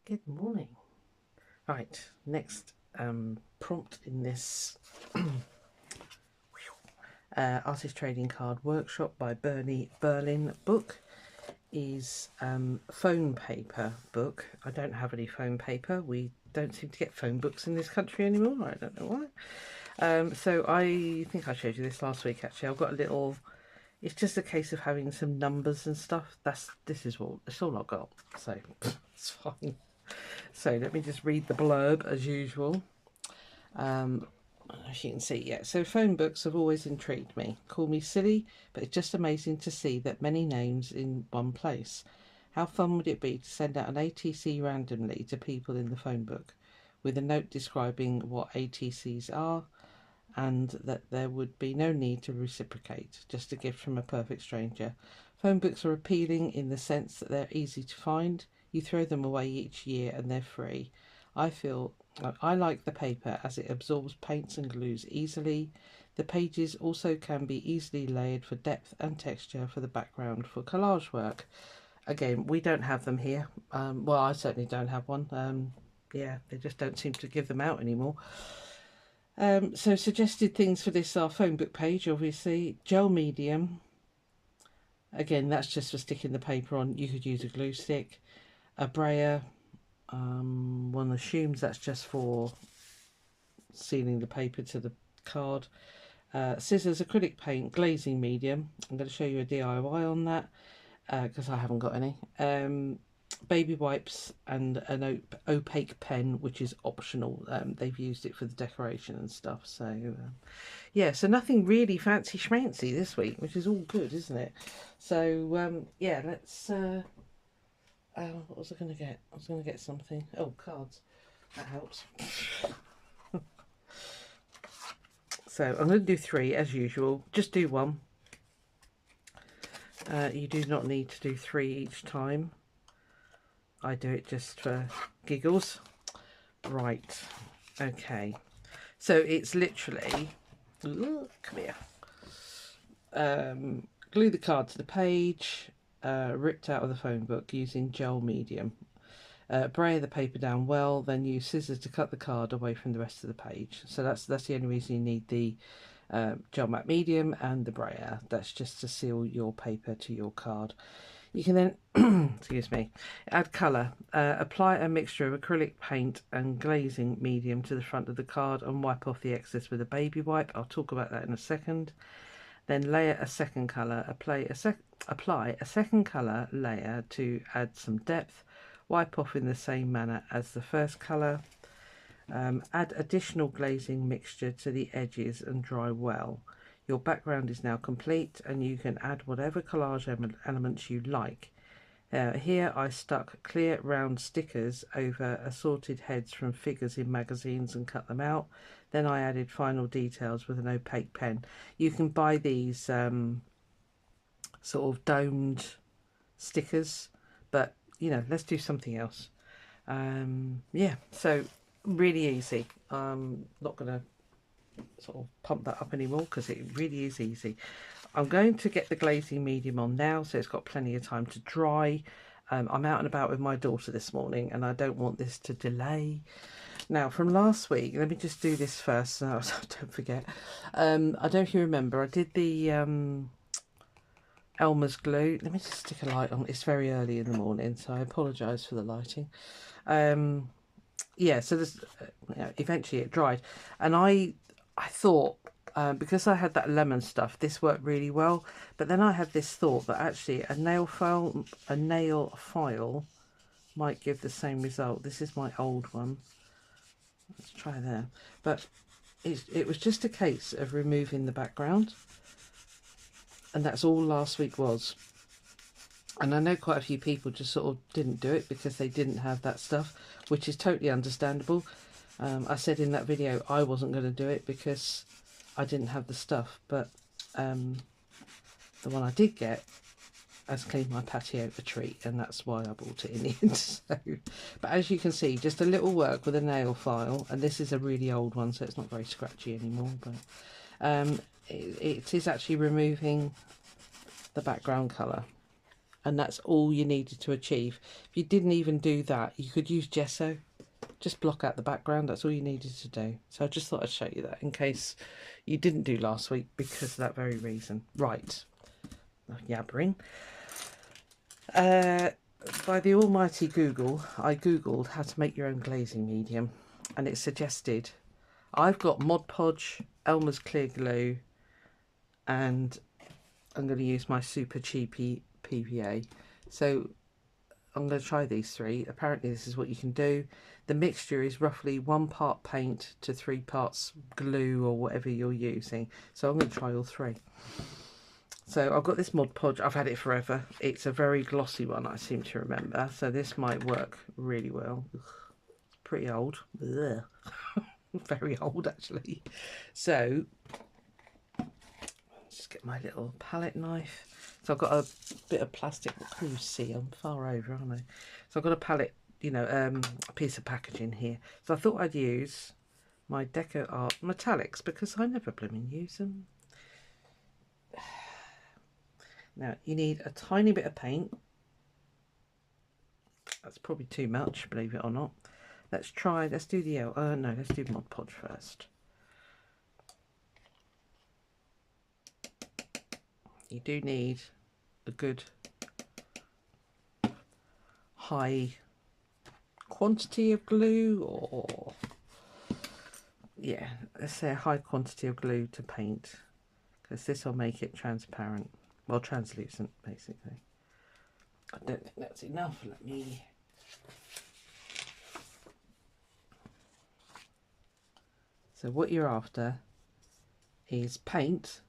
Good morning. Right, next prompt in this Artist Trading Card Workshop by Bernie Berlin book is phone paper book. I don't have any phone paper. We don't seem to get phone books in this country anymore. I don't know why. So I think I showed you this last week actually. I've got a little, it's just a case of having some numbers and stuff. This is all I've got. So it's fine. So let me just read the blurb as usual. As you can see, yeah. So phone books have always intrigued me. Call me silly, but it's just amazing to see that many names in one place. How fun would it be to send out an ATC randomly to people in the phone book, with a note describing what ATCs are, and that there would be no need to reciprocate, just a gift from a perfect stranger. Phone books are appealing in the sense that they're easy to find. You throw them away each year and they're free. I like the paper as it absorbs paints and glues easily. The pages also can be easily layered for depth and texture for the background for collage work. Again, we don't have them here. Well, I certainly don't have one. Yeah, they just don't seem to give them out anymore. So suggested things for this are phone book page, obviously, gel medium. Again, that's just for sticking the paper on. You could use a glue stick, a brayer. One assumes that's just for sealing the paper to the card. Scissors, acrylic paint, glazing medium. I'm going to show you a DIY on that because I haven't got any. Baby wipes and an opaque pen, which is optional. They've used it for the decoration and stuff. So yeah, so nothing really fancy schmancy this week, which is all good, isn't it? So yeah, let's what was I going to get? I was going to get something. Oh, cards. That helps. So I'm going to do 3 as usual. Just do 1. You do not need to do 3 each time. I do it just for giggles. Right. Okay. So it's literally, come here. Glue the card to the page. Ripped out of the phone book using gel medium. Brayer the paper down well, then use scissors to cut the card away from the rest of the page. So that's the only reason you need the gel matte medium and the brayer. That's just to seal your paper to your card. You can then, excuse me, add colour. Apply a mixture of acrylic paint and glazing medium to the front of the card and wipe off the excess with a baby wipe. I'll talk about that in a second. Then layer a second colour. Apply a second colour layer to add some depth. Wipe off in the same manner as the first colour. Add additional glazing mixture to the edges and dry well. Your background is now complete and you can add whatever collage elements you like. Here I stuck clear round stickers over assorted heads from figures in magazines and cut them out. Then I added final details with an opaque pen. You can buy these sort of domed stickers, but you know, let's do something else. Yeah, so really easy. I'm not going to sort of pump that up anymore because it really is easy. I'm going to get the glazing medium on now, so it's got plenty of time to dry. I'm out and about with my daughter this morning and I don't want this to delay. Now from last week, let me just do this first so I don't forget. I don't know if you remember, I did the Elmer's glue. Let me just stick a light on. It's very early in the morning, so I apologise for the lighting. Yeah, so this eventually it dried, and I thought because I had that lemon stuff, this worked really well. But then I had this thought that actually a nail file might give the same result. This is my old one. Let's try there. But it was just a case of removing the background. And that's all last week was. And I know quite a few people just sort of didn't do it because they didn't have that stuff, which is totally understandable. I said in that video I wasn't going to do it because I didn't have the stuff. But the one I did get has cleaned my patio a treat, and that's why I bought it in the end. So, but as you can see, just a little work with a nail file, and this is a really old one, so it's not very scratchy anymore. But it is actually removing the background colour, and that's all you needed to achieve. If you didn't even do that, you could use gesso. Just block out the background, that's all you needed to do. So I just thought I'd show you that in case you didn't do last week because of that very reason. Right, yabbering. By the almighty Google, I googled how to make your own glazing medium, and it suggested, I've got Mod Podge, Elmer's clear glue, and I'm going to use my super cheapy PVA. So I'm going to try these three. Apparently this is what you can do. The mixture is roughly 1 part paint to 3 parts glue or whatever you're using. So I'm going to try all three. So I've got this Mod Podge. I've had it forever. It's a very glossy one, I seem to remember. So this might work really well. Ugh, it's pretty old. Ugh. Very old, actually. So just get my little palette knife. So I've got a bit of plastic. What can you see? I'm far over, aren't I? So I've got a palette, you know, a piece of packaging here. So I thought I'd use my Deco Art metallics because I never blooming use them. Now you need a tiny bit of paint. That's probably too much, believe it or not. Let's do the no, let's do Mod Podge first. You do need a good high quantity of glue, or yeah, let's say a high quantity of glue to paint, because this will make it transparent, well, translucent basically. I don't think that's enough. Let me so what you're after is paint,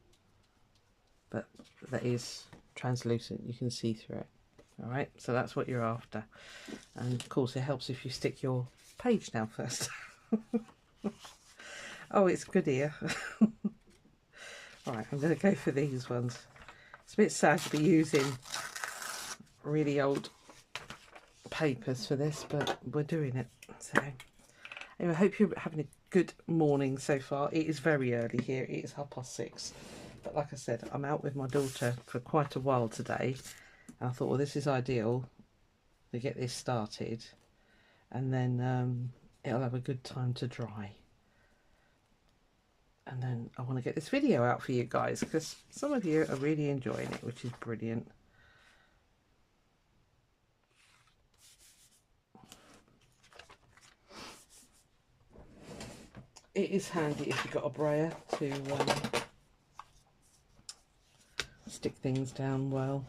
but that is translucent, you can see through it. All right, so that's what you're after, and of course it helps if you stick your page down first. Oh, it's good here. Right, I'm going to go for these ones. It's a bit sad to be using really old papers for this, but we're doing it. So anyway, I hope you're having a good morning so far. It is very early here. It is 6:30. But like I said, I'm out with my daughter for quite a while today. And I thought, well, this is ideal to get this started. And then it'll have a good time to dry. And then I want to get this video out for you guys, because some of you are really enjoying it, which is brilliant. It is handy if you've got a brayer to stick things down well.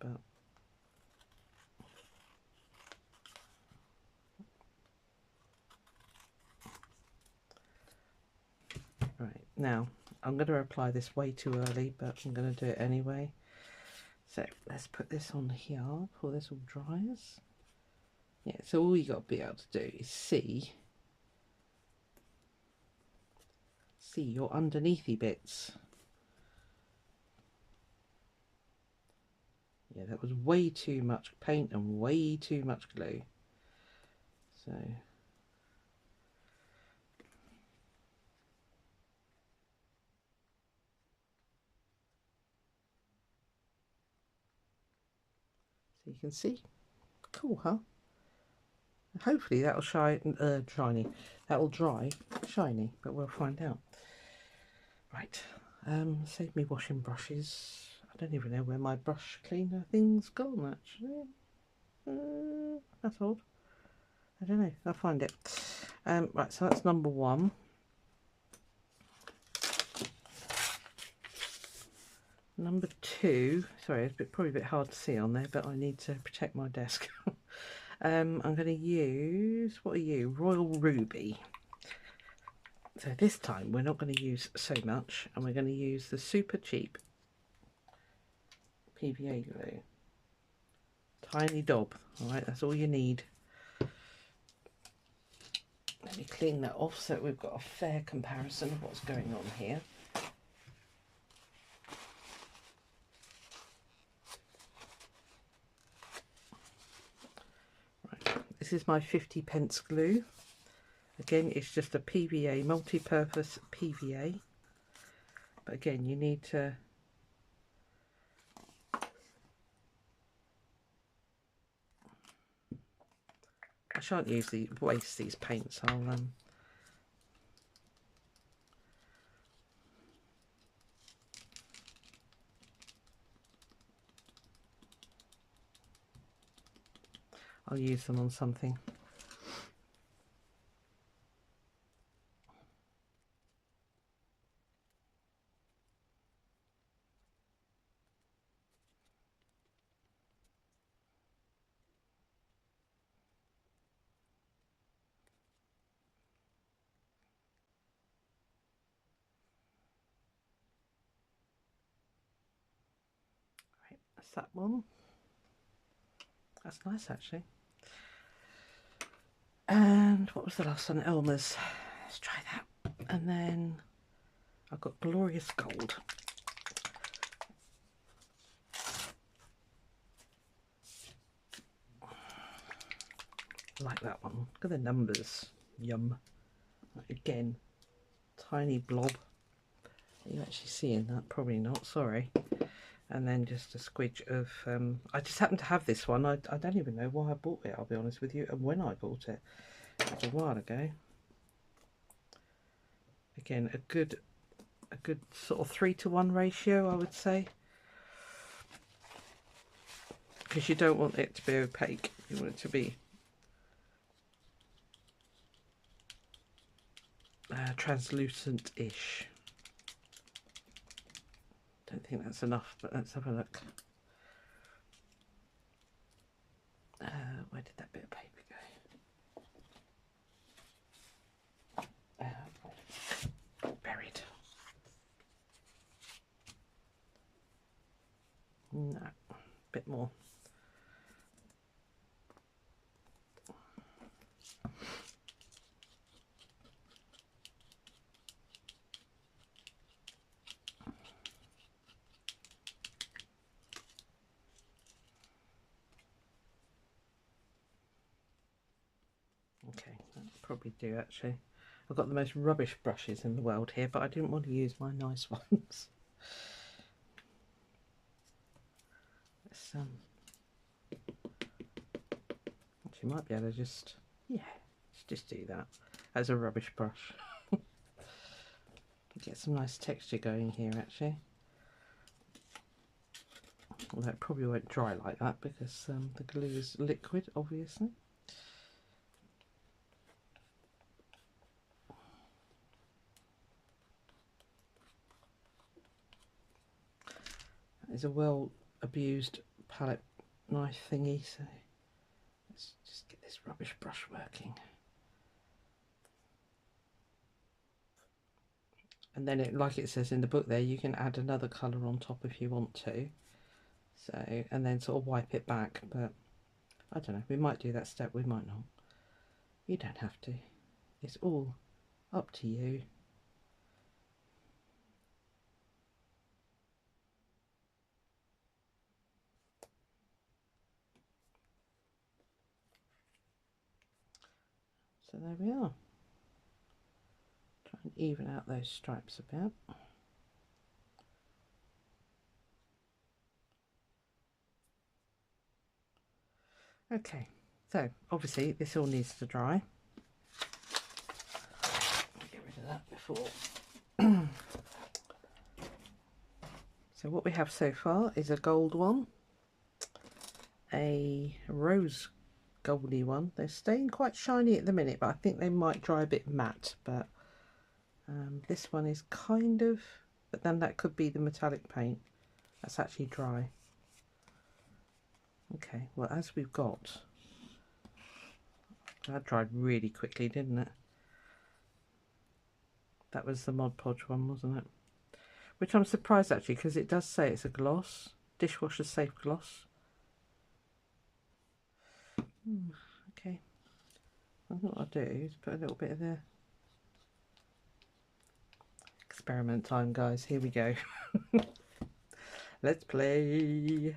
But right, now I'm going to apply this way too early, but I'm going to do it anyway. So let's put this on here before this all dries. Yeah, so all you got to be able to do is see your underneathy bits. Yeah, that was way too much paint and way too much glue. So you can see, cool, huh? Hopefully that'll shiny. That'll dry shiny, but we'll find out. Right, save me washing brushes. I don't even know where my brush cleaner thing's gone, actually. That's odd. I don't know, I'll find it. Right, so that's number one. Number two, sorry, it's probably a bit hard to see on there, but I need to protect my desk. I'm going to use, what are you? Royal Ruby. So this time we're not going to use so much, and we're going to use the super cheap PVA glue. Tiny daub, alright, that's all you need. Let me clean that off so we've got a fair comparison of what's going on here. Right, this is my 50p glue. Again, it's just a PVA, multi-purpose PVA. But again, you need to I shan't waste these paints. I'll use them on something. Right, that's that one. That's nice actually. And what was the last one? Elmer's. Let's try that. And then I've got Glorious Gold. Like that one. Look at the numbers. Yum. Again, tiny blob. Are you actually seeing that? Probably not, sorry. And then just a squidge of I just happen to have this one. I don't even know why I bought it, I'll be honest with you, and when I bought it. It was a while ago. Again, a good sort of 3-to-1 ratio, I would say, because you don't want it to be opaque, you want it to be translucent-ish. Don't think that's enough, but let's have a look. Where did that bit of paper go? Buried. No, a bit more. Okay, that'll probably do actually. I've got the most rubbish brushes in the world here, but I didn't want to use my nice ones. Let's, actually might be able to just, yeah, let's just do that as a rubbish brush. Get some nice texture going here actually. Although it probably won't dry like that because the glue is liquid, obviously. It's a well abused palette knife thingy, so let's just get this rubbish brush working. And then it, like it says in the book there, you can add another colour on top if you want to. So, and then sort of wipe it back, but I don't know, we might do that step, we might not. You don't have to. It's all up to you. So there we are. Try and even out those stripes a bit. Okay, so obviously this all needs to dry. Get rid of that before. So what we have so far is a gold one, a rose goldy one. They're staying quite shiny at the minute, but I think they might dry a bit matte. But this one is kind of, but then that could be the metallic paint. That's actually dry. Okay, well, as we've got, that dried really quickly, didn't it? That was the Mod Podge one, wasn't it? Which I'm surprised actually, because it does say it's a gloss, dishwasher safe gloss. Okay, I think what I'll do is put a little bit of the experiment time, guys. Here we go. Let's play.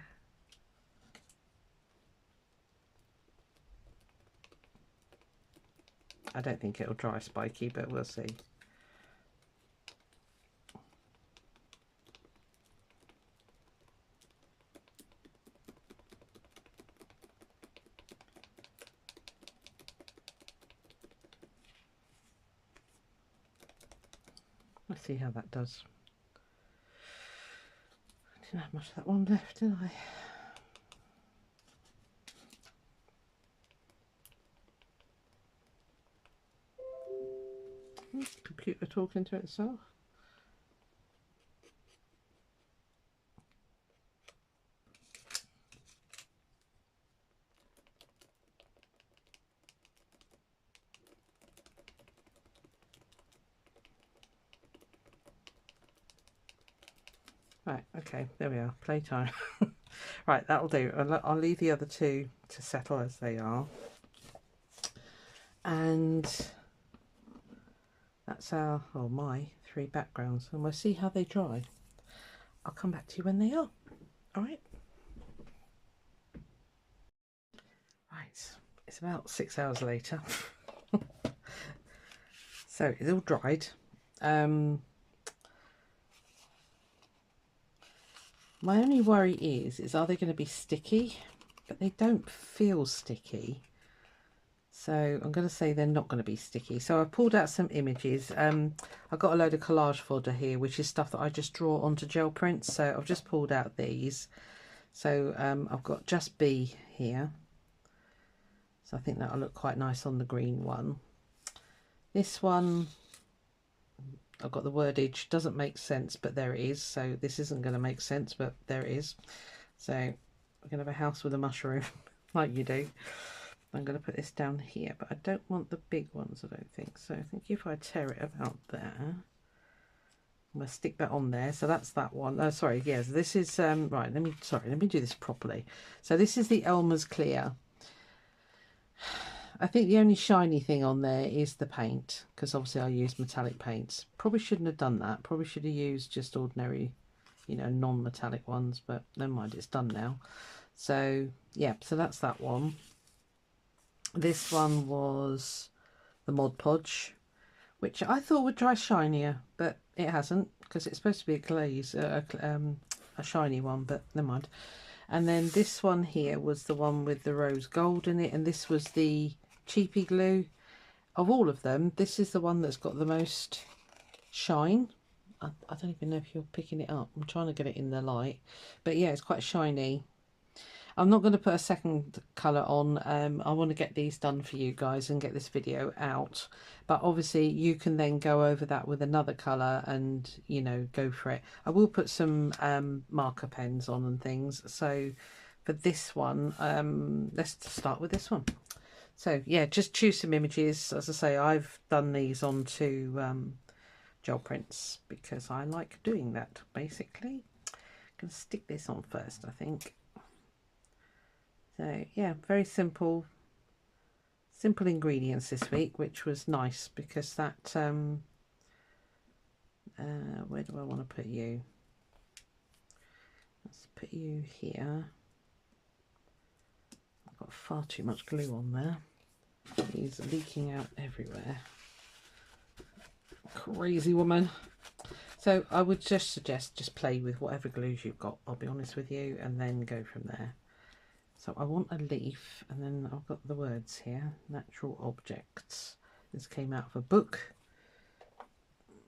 I don't think it'll dry spiky, but we'll see. Let's see how that does. I didn't have much of that one left, did I? Computer talking to itself. Right, okay, there we are, playtime. Right, that'll do. I'll leave the other two to settle as they are. And that's our, or my 3 backgrounds, and we'll see how they dry. I'll come back to you when they are. All right. Right, it's about 6 hours later. So it's all dried. My only worry is are they going to be sticky? But they don't feel sticky. So I'm going to say they're not going to be sticky. So I've pulled out some images. I've got a load of collage fodder here, which is stuff that I just draw onto gel prints. So I've just pulled out these. So I've got Just Be here. So I think that'll look quite nice on the green one. This one, I've got the wordage, doesn't make sense, but there it is. So this isn't going to make sense, but there it is. So we're going to have a house with a mushroom, like you do. I'm going to put this down here, but I don't want the big ones, I don't think. So I think if I tear it about there, I'm going to stick that on there. So that's that one. Oh, sorry, yes, this is, right, let me do this properly. So this is the Elmer's Clear. I think the only shiny thing on there is the paint, because obviously I use metallic paints. Probably shouldn't have done that. Probably should have used just ordinary, you know, non-metallic ones, but never mind, it's done now. So yeah, so that's that one. This one was the Mod Podge, which I thought would dry shinier, but it hasn't, because it's supposed to be a glaze, a shiny one, but never mind. And then this one here was the one with the rose gold in it, and this was the cheapy glue. Of all of them, this is the one that's got the most shine. I don't even know if you're picking it up. I'm trying to get it in the light, but yeah, it's quite shiny. I'm not going to put a second colour on. I want to get these done for you guys and get this video out. But obviously you can then go over that with another colour and, you know, go for it. I will put some marker pens on and things. So for this one, let's start with this one. So yeah, just choose some images. As I say, I've done these onto gel prints because I like doing that, basically. I'm going to stick this on first, I think. So yeah, very simple ingredients this week, which was nice because that where do I want to put you? Let's put you here. I've got far too much glue on there. He's leaking out everywhere. Crazy woman. So I would just suggest just play with whatever glues you've got, I'll be honest with you, and then go from there. So I want a leaf, and then I've got the words here, natural objects. This came out of a book.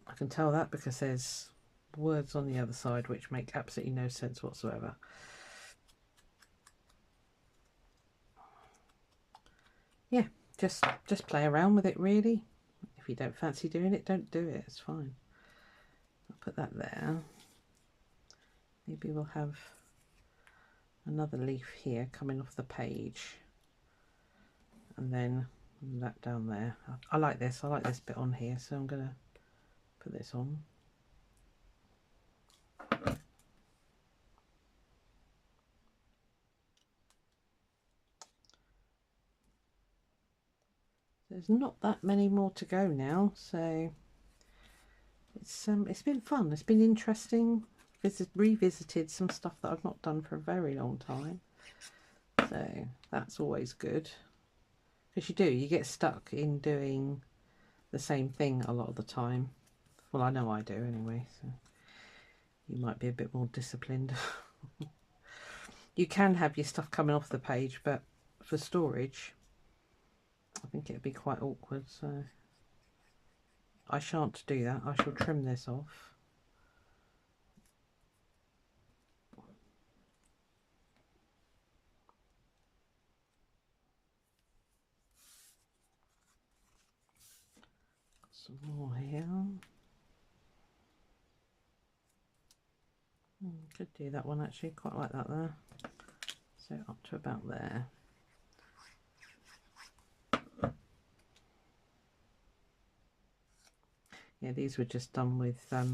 I can tell that because there's words on the other side which make absolutely no sense whatsoever. Yeah, just play around with it really. If you don't fancy doing it, don't do it, it's fine. I'll put that there. Maybe we'll have another leaf here coming off the page, and then that down there. I like this bit on here, so I'm gonna put this on. There's not that many more to go now, so it's been fun. It's been interesting. Revisited some stuff that I've not done for a very long time, so that's always good, because you get stuck in doing the same thing a lot of the time. Well, I know I do anyway, so you might be a bit more disciplined. You can have your stuff coming off the page, but for storage I think it'd be quite awkward, so I shan't do that. I shall trim this off. Got some more here. Could do that one actually, quite like that there. So up to about there. Yeah, these were just done with, I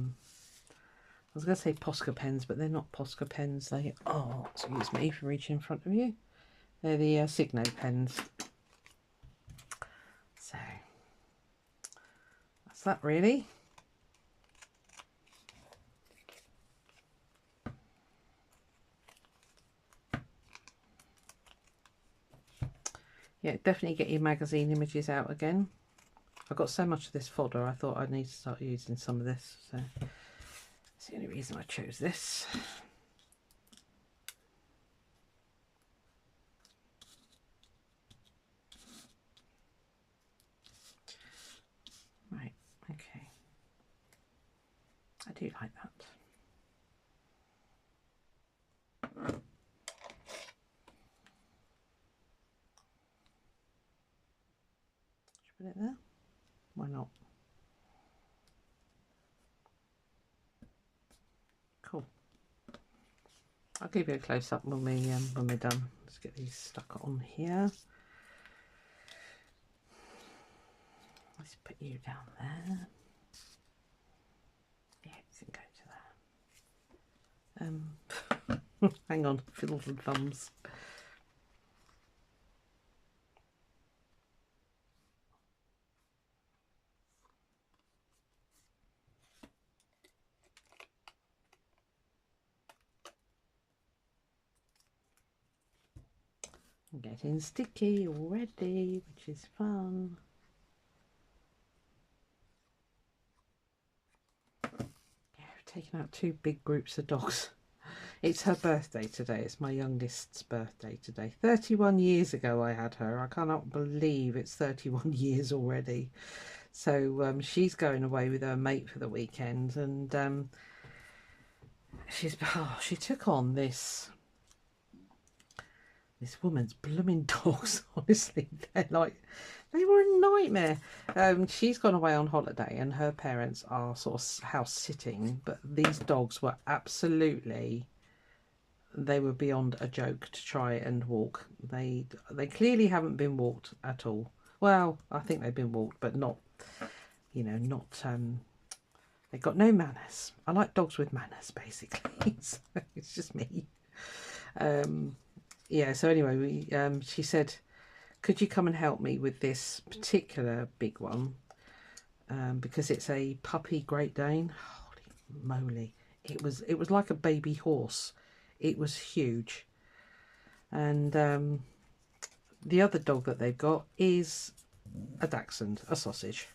was going to say Posca pens, but they're not Posca pens. They are, excuse me for reaching in front of you, they're the Signo pens. So that's that really. Yeah, definitely get your magazine images out again. I've got so much of this fodder, I thought I'd need to start using some of this, so that's the only reason I chose this. Right, okay. I do like that. Should I put it there? Why not? Cool. I'll give you a close up when we're done. Let's get these stuck on here. Let's put you down there. Yeah, you can go to there. Hang on, fiddles and thumbs. I'm getting sticky already, which is fun. Yeah, I've taken out 2 big groups of dogs. It's her birthday today. It's my youngest's birthday today. 31 years ago I had her. I cannot believe it's 31 years already. So she's going away with her mate for the weekend, and she took on this woman's blooming dogs. Honestly, they were a nightmare. She's gone away on holiday and her parents are sort of house sitting, but these dogs were absolutely, they were beyond a joke to try and walk. They clearly haven't been walked at all. Well, I think they've been walked, but not, you know, not they've got no manners. I like dogs with manners, basically. So it's just me. Yeah, so anyway, she said, could you come and help me with this particular big one? Because it's a puppy Great Dane. Holy moly. It was like a baby horse. It was huge. And the other dog that they've got is a dachshund, a sausage.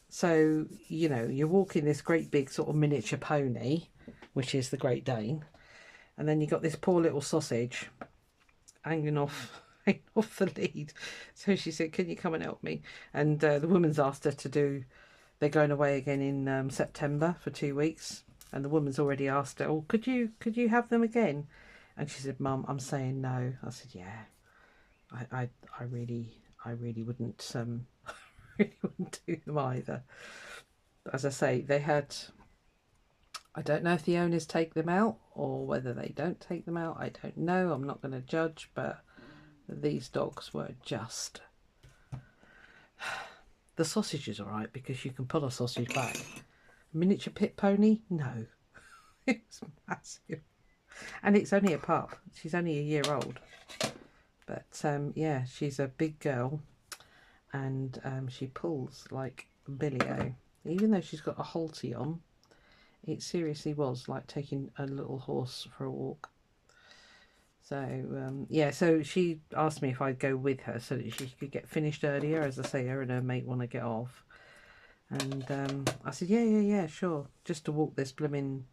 So, you know, you're walking this great big sort of miniature pony, which is the Great Dane. And then you've got this poor little sausage hanging off the lead. So she said, can you come and help me? And the woman's asked her to do, they're going away again in September for 2 weeks, and the woman's already asked her, oh, could you have them again? And she said, Mum, I'm saying no. I said, yeah, I really wouldn't really wouldn't do them either. As I say, they had, I don't know if the owners take them out or whether they don't take them out. I don't know. I'm not going to judge, but these dogs were just... The sausage is all right because you can pull a sausage back. Miniature pit pony? No. It's massive. And it's only a pup. She's only a year old. But yeah, she's a big girl. And she pulls like Billy-O. Even though she's got a halter on, it seriously was like taking a little horse for a walk. So yeah, so she asked me if I'd go with her so that she could get finished earlier. As I say, her and her mate want to get off. And I said, yeah, sure. Just to walk this blooming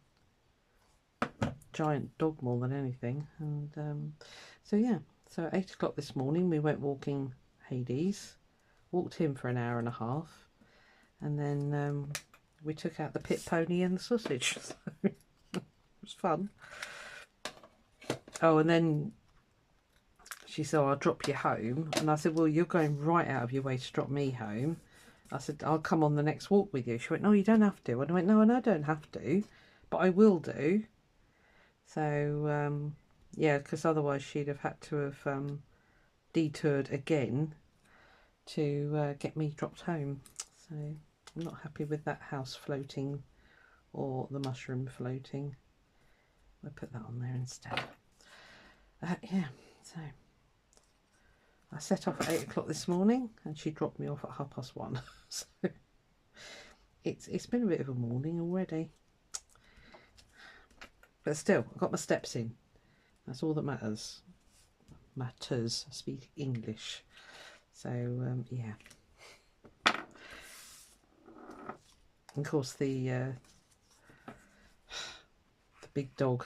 giant dog more than anything. And so yeah, so at 8 o'clock this morning we went walking Hades. Walked him for an hour and a half. And then we took out the pit pony and the sausage. So it was fun. Oh, and then she said, I'll drop you home. And I said, well, you're going right out of your way to drop me home. I said, I'll come on the next walk with you. She went, no, you don't have to. And I went, no, I don't have to, but I will do. So, yeah, because otherwise she'd have had to have detoured again to get me dropped home. So I'm not happy with that house floating or the mushroom floating. I'll put that on there instead. Yeah, so I set off at 8 o'clock this morning and she dropped me off at 1:30. So it's been a bit of a morning already. But still, I got my steps in. That's all that matters. Matters. I speak English. So yeah. And of course the big dog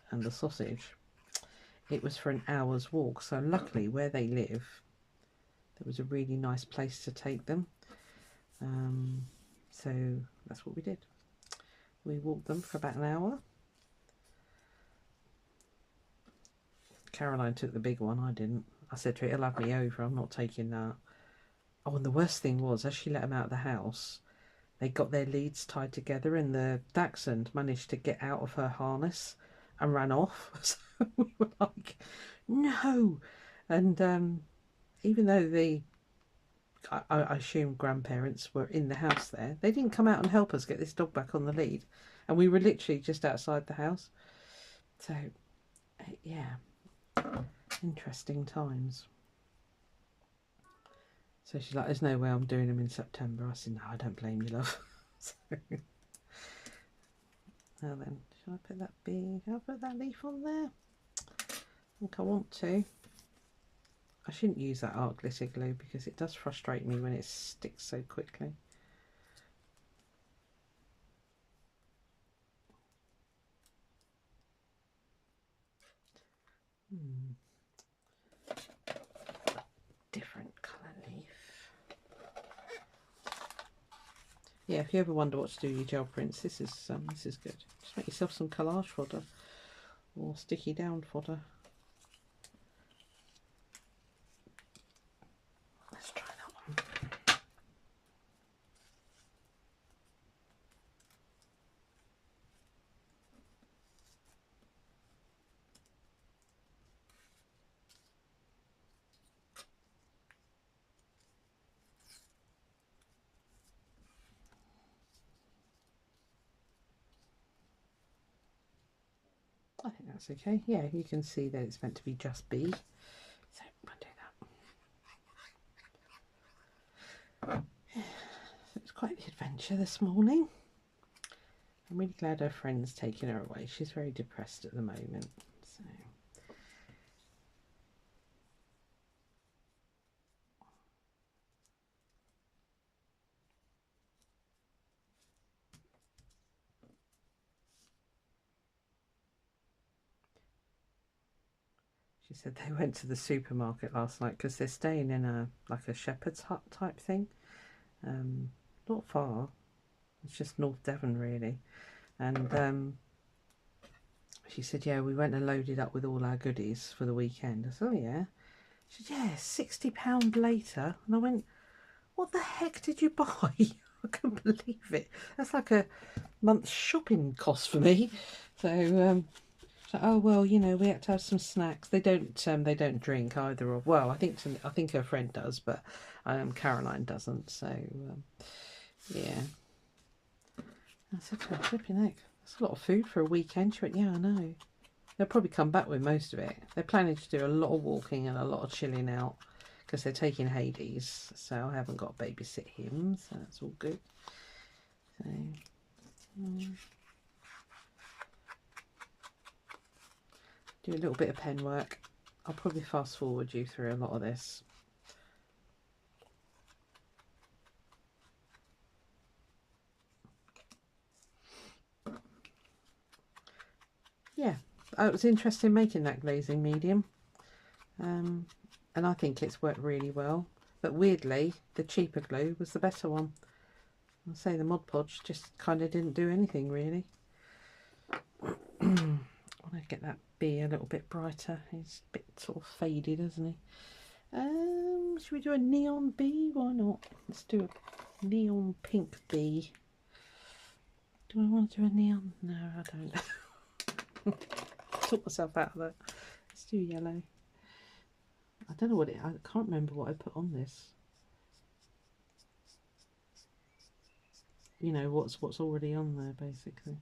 and the sausage, it was for an hour's walk. So luckily where they live, there was a really nice place to take them. So that's what we did. We walked them for about an hour. Caroline took the big one, I didn't. I said to her, it'll have me over, I'm not taking that. Oh, and the worst thing was, as she let them out of the house, they got their leads tied together and the dachshund managed to get out of her harness and ran off. So we were like, no. And even though I assume grandparents were in the house there, they didn't come out and help us get this dog back on the lead. And we were literally just outside the house. So, yeah, interesting times. So she's like, there's no way I'm doing them in September. I said, no, I don't blame you, love. So, now then, shall I put that big, I'll put that leaf on there? I think I want to. I shouldn't use that art glitter glue because it does frustrate me when it sticks so quickly. Different colour leaf. Yeah, if you ever wonder what to do with your gel prints, this is good. Just make yourself some collage fodder or sticky down fodder. Let's try that one. I think that's okay. Yeah, you can see that it's meant to be just B. So we'll do that. So it's quite the adventure this morning. I'm really glad her friend's taking her away. She's very depressed at the moment. So she said they went to the supermarket last night because they're staying in a shepherd's hut type thing. Not far. It's just North Devon really. And she said, yeah, we went and loaded up with all our goodies for the weekend. I said, oh yeah. She said, yeah, £60 later. And I went, what the heck did you buy? I couldn't believe it. That's like a month's shopping cost for me. So oh well, you know, we had to have some snacks. They don't drink either. Or well, I think her friend does, but Caroline doesn't. So yeah. That's a flipping heck. That's a lot of food for a weekend. She went, yeah, I know. They'll probably come back with most of it. They're planning to do a lot of walking and a lot of chilling out because they're taking Hades. So I haven't got to babysit him. So that's all good. So, do a little bit of pen work. I'll probably fast forward you through a lot of this. Yeah, it was interesting making that glazing medium, and I think it's worked really well, but weirdly the cheaper glue was the better one. I'll say the Mod Podge just kind of didn't do anything really. I want to get that bee a little bit brighter. He's a bit sort of faded, isn't he? Should we do a neon bee? Why not? Let's do a neon pink bee. Do I want to do a neon? No, I don't. Sort myself out of that. Let's do yellow. I don't know what I can't remember what I put on this. You know, what's already on there basically.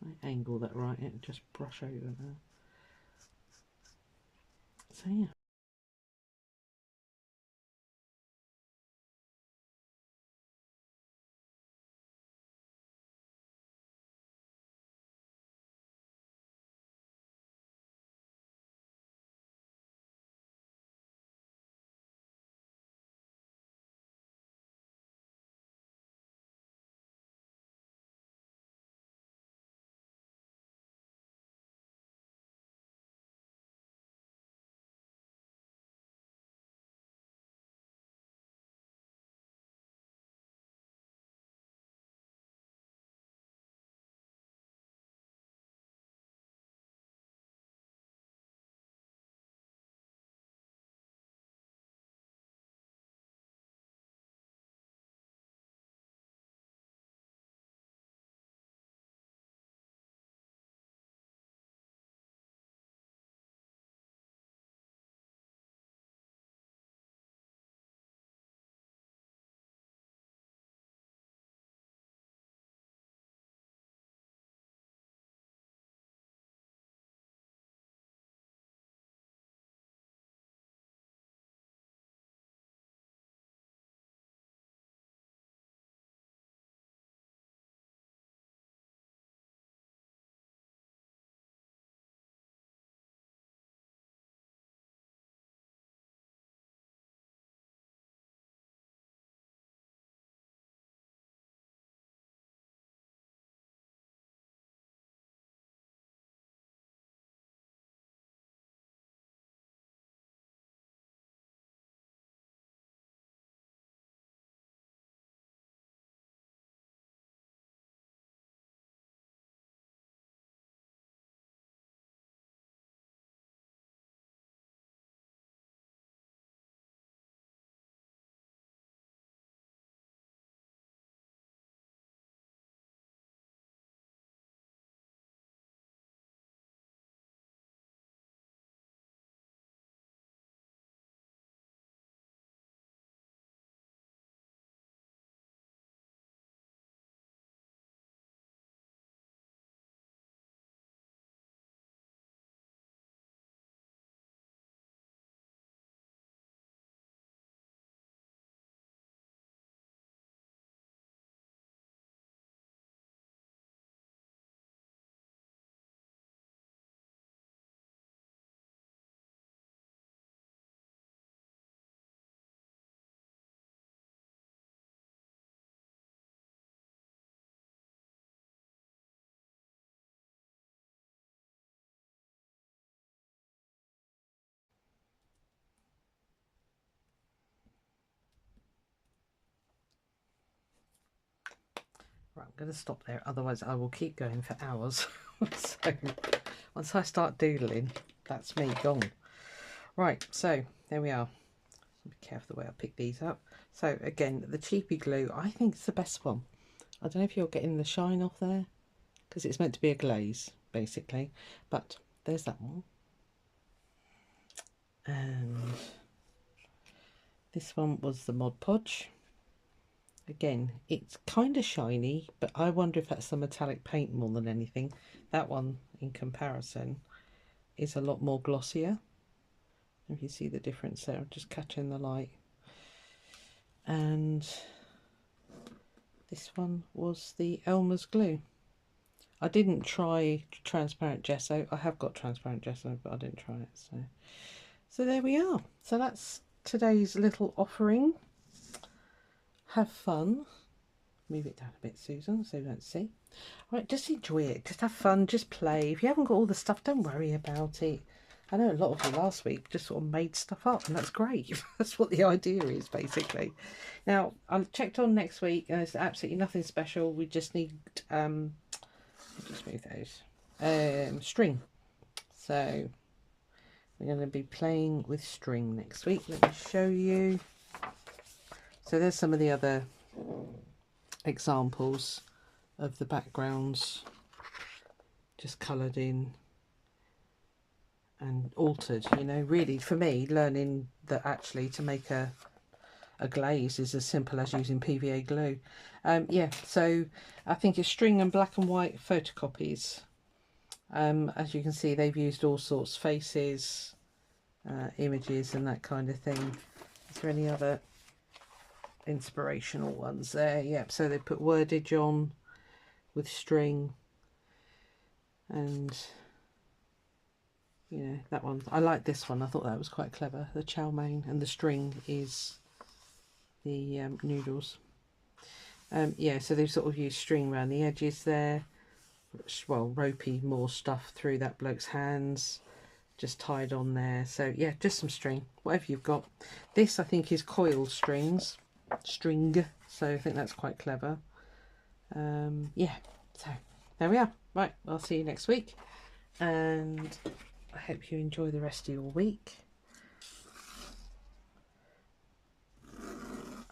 I angle that right and just brush over there. So yeah. Right, I'm going to stop there, otherwise I will keep going for hours. So once I start doodling, that's me gone. Right, so there we are. Be careful the way I pick these up. So again, the cheapy glue, I think it's the best one. I don't know if you're getting the shine off there, because it's meant to be a glaze, basically. But there's that one. And this one was the Mod Podge. Again, it's kind of shiny, but I wonder if that's the metallic paint more than anything. That one, in comparison, is a lot more glossier. If you see the difference there, I'm just catching the light. And this one was the Elmer's glue. I didn't try transparent gesso. I have got transparent gesso, but I didn't try it. So there we are. So that's today's little offering. Have fun. Move it down a bit, Susan, so you don't see. All right, just enjoy it. Just have fun. Just play. If you haven't got all the stuff, don't worry about it. I know a lot of you last week just sort of made stuff up, and that's great. That's what the idea is, basically. Now, I checked on next week, and there's absolutely nothing special. We just need, just move those, string. So we're going to be playing with string next week. Let me show you. So there's some of the other examples of the backgrounds just coloured in and altered. You know, really for me, learning that actually to make a glaze is as simple as using PVA glue. Yeah, so I think it's string and black and white photocopies. As you can see, they've used all sorts, faces, images and that kind of thing. Is there any other inspirational ones there? Yep, so they put wordage on with string, and you know, that one, I like this one. I thought that was quite clever, the chow mein, and the string is the noodles. Yeah, so they've sort of used string around the edges there. Well, ropey more stuff through that bloke's hands, just tied on there. So yeah, just some string, whatever you've got. This I think is coiled string, so I think that's quite clever. Yeah, so there we are. Right, I'll see you next week, and I hope you enjoy the rest of your week.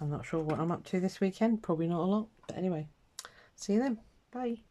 I'm not sure what I'm up to this weekend, probably not a lot, but anyway, see you then. Bye.